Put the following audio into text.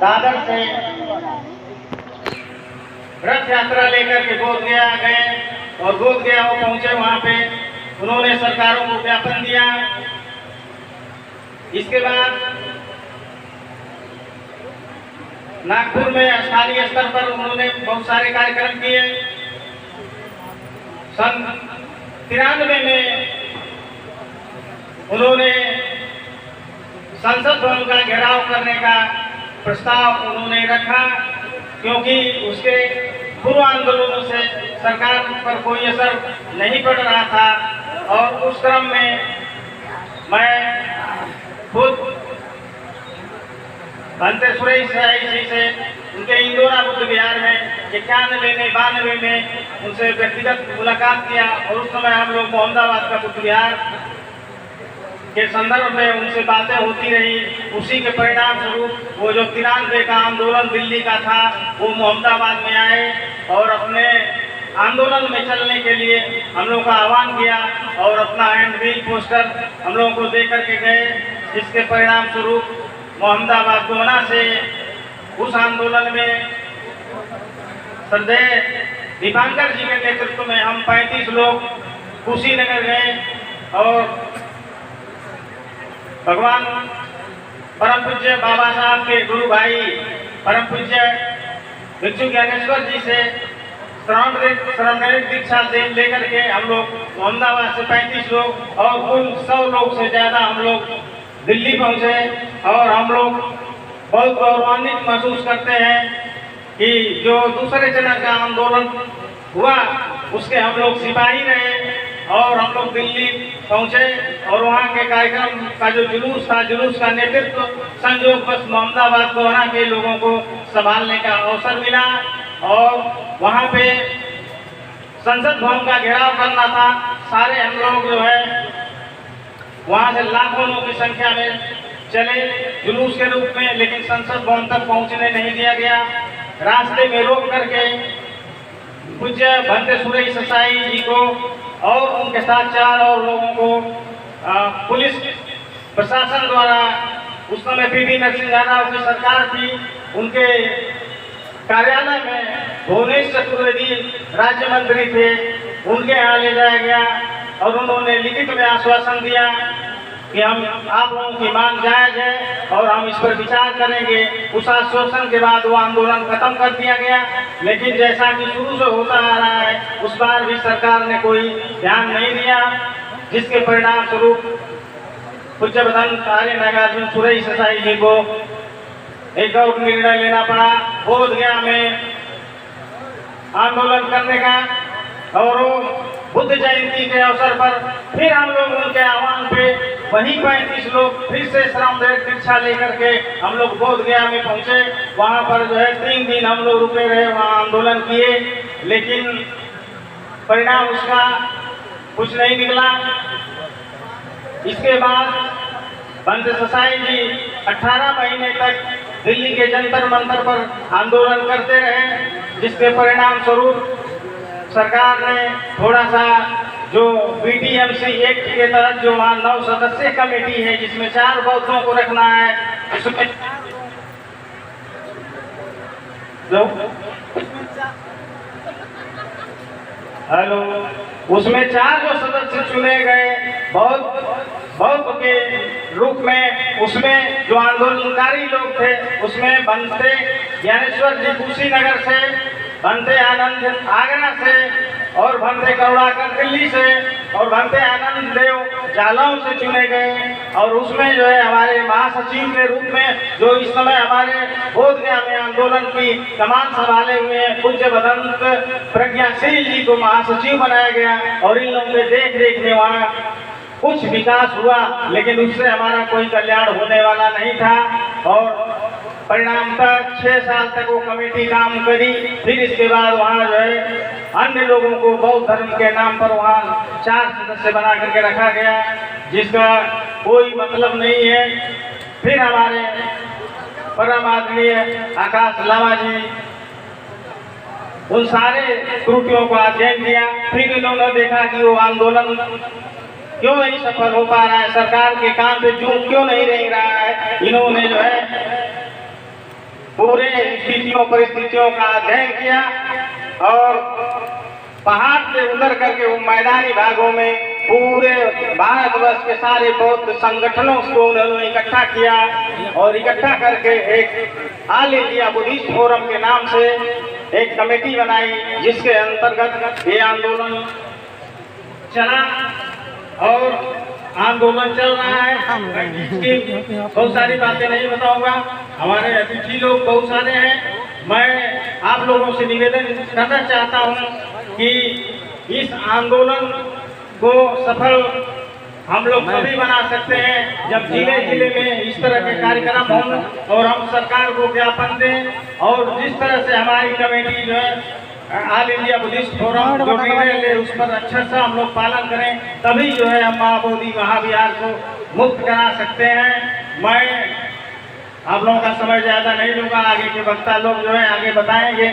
दादर से रथ यात्रा लेकर के बोध गया गए और बोध गया वो पहुंचे। वहां पे उन्होंने सरकारों को ज्ञापन दिया। इसके बाद नागपुर में स्थानीय स्तर पर उन्होंने बहुत सारे कार्यक्रम किए। सन 93 में उन्होंने संसद भवन का घेराव करने का प्रस्ताव उन्होंने रखा, क्योंकि उसके पूर्व आंदोलनों से सरकार पर कोई असर नहीं पड़ रहा था। और उस क्रम में मैं खुद भंते सुरेश जी से उनके इंदौरा बुद्ध विहार में 91 में 92 में उनसे व्यक्तिगत मुलाकात किया। और उस समय हम लोग मोहम्मदाबाद का बुद्ध विहार के संदर्भ में उनसे बातें होती रही। उसी के परिणाम स्वरूप वो जो 93 का आंदोलन दिल्ली का था, वो मोहम्मदाबाद में आए और अपने आंदोलन में चलने के लिए हम लोग का आह्वान किया और अपना हैंडबिल पोस्टर हम लोगों को दे करके गए। जिसके परिणाम स्वरूप मोहम्मदाबाद गोना से उस आंदोलन में श्रद्धेय दीपांकर जी के नेतृत्व में हम 35 लोग कुशीनगर गए और भगवान परम पूज्य बाबा साहब के गुरु भाई परम पूज्य भिक्षु ज्ञानेश्वर जी से शरणरीक दीक्षा से लेकर के हम लोग मोहम्मदाबाद से 35 लोग और कुल 100 लोग से ज्यादा हम लोग दिल्ली पहुंचे। और हम लोग बहुत गौरवान्वित महसूस करते हैं कि जो दूसरे चरण का आंदोलन हुआ उसके हम लोग सिपाही रहे और हम लोग दिल्ली पहुंचे और वहाँ के कार्यक्रम का जो जुलूस था, जुलूस का नेतृत्व संयोग बस मोहम्मदाबाद गोना के लोगों को संभालने का अवसर मिला। और वहाँ पे संसद भवन का घेराव करना था। सारे हम लोग जो है वहाँ से लाखों लोगों की संख्या में चले जुलूस के रूप में, लेकिन संसद भवन तक पहुँचने नहीं दिया गया। रास्ते में रोक करके पूज्य भंते सुरेश जी को और उनके साथ 4 और लोगों को पुलिस प्रशासन द्वारा, उस समय पीवी नरसिम्हा राव की सरकार थी, उनके कार्यालय में भुवनेश चतुर्वेदी राज्य मंत्री थे, उनके यहाँ ले जाया गया और उन्होंने लिखित में आश्वासन दिया कि हम आप लोगों की मांग जायज है और हम इस पर विचार करेंगे। उस आश्वासन के बाद वो आंदोलन खत्म कर दिया गया। लेकिन जैसा कि शुरू से होता आ रहा है, उस बार भी सरकार ने कोई ध्यान नहीं दिया, जिसके परिणाम स्वरूप पूज्य भगवान आर्य नागार्जुन सुरेश जी को एक और निर्णय लेना पड़ा बोध गया में आंदोलन करने का। और बुद्ध जयंती के अवसर पर फिर हम लोग उनके आह्वान पे वही 35 लोग फिर से श्रमदायक दीक्षा लेकर के हम लोग बोध गया में पहुंचे। वहां पर जो है 3 दिन हम लोग रुके रहे, वहां आंदोलन किए, लेकिन परिणाम उसका कुछ नहीं निकला। इसके बाद भंते ससाई जी 18 महीने तक दिल्ली के जंतर मंतर पर आंदोलन करते रहे, जिसके परिणाम स्वरूप सरकार ने थोड़ा सा जो बीटीएमसी एक्ट के तहत जो वहाँ 9 सदस्यीय कमेटी है, जिसमें 4 बौद्धों को रखना है, उसमें हेलो उसमें 4 जो सदस्य चुने गए बौद्ध के रूप में, उसमें जो आंदोलनकारी लोग थे उसमें भंते ज्ञानेश्वर जी कुशीनगर से, भंते आनंद आगरा से और भंते करुणाकर दिल्ली से और भंते आनंद देव जालौन से चुने गए। और उसमें जो है हमारे महासचिव के रूप में जो इस समय हमारे बोध गया में आंदोलन की कमान संभाले हुए हैं पूज्य भदंत प्रज्ञाशील जी को महासचिव बनाया गया। और इन लोगों के देख रेख में वहाँ कुछ विकास हुआ, लेकिन उससे हमारा कोई कल्याण होने वाला नहीं था। और परिणामतः 6 साल तक वो कमेटी काम करी। फिर इसके बाद वहाँ जो है अन्य लोगों को बौद्ध धर्म के नाम पर वहाँ 4 सदस्य बना करके रखा गया, जिसका कोई मतलब नहीं है। फिर हमारे परम आदरणीय आकाश लामा जी उन सारे त्रुटियों को अध्ययन किया। फिर इन्होंने देखा कि वो आंदोलन क्यों नहीं सफल हो पा रहा है, सरकार के काम पे क्यों नहीं रह रहा है। इन्होंने जो है पूरे स्थितियों परिस्थितियों का अध्ययन किया और पहाड़ से उतर करके वो मैदानी भागों में पूरे भारतवर्ष के सारे बौद्ध संगठनों को उन्होंने इकट्ठा किया और इकट्ठा करके एक ऑल इंडिया बुद्धिस्ट फोरम के नाम से एक कमेटी बनाई, जिसके अंतर्गत ये आंदोलन चला और आंदोलन चल रहा है। इसकी बहुत सारी बातें नहीं बताऊंगा, हमारे अतिथि लोग बहुत सारे हैं। मैं आप लोगों से निवेदन करना चाहता हूं कि इस आंदोलन को सफल हम लोग तभी बना सकते हैं जब जिले जिले में इस तरह के कार्यक्रम हों और हम सरकार को ज्ञापन दें और जिस तरह से हमारी कमेटी जो है ऑल इंडिया बुद्धिस्ट फोरम जो निर्णय ले उस पर अच्छा सा हम लोग पालन करें, तभी जो है हम महाबोधि महाविहार को मुक्त करा सकते हैं। मैं आप लोगों का समय ज़्यादा नहीं लूँगा, आगे के वक्ता लोग जो है आगे बताएंगे।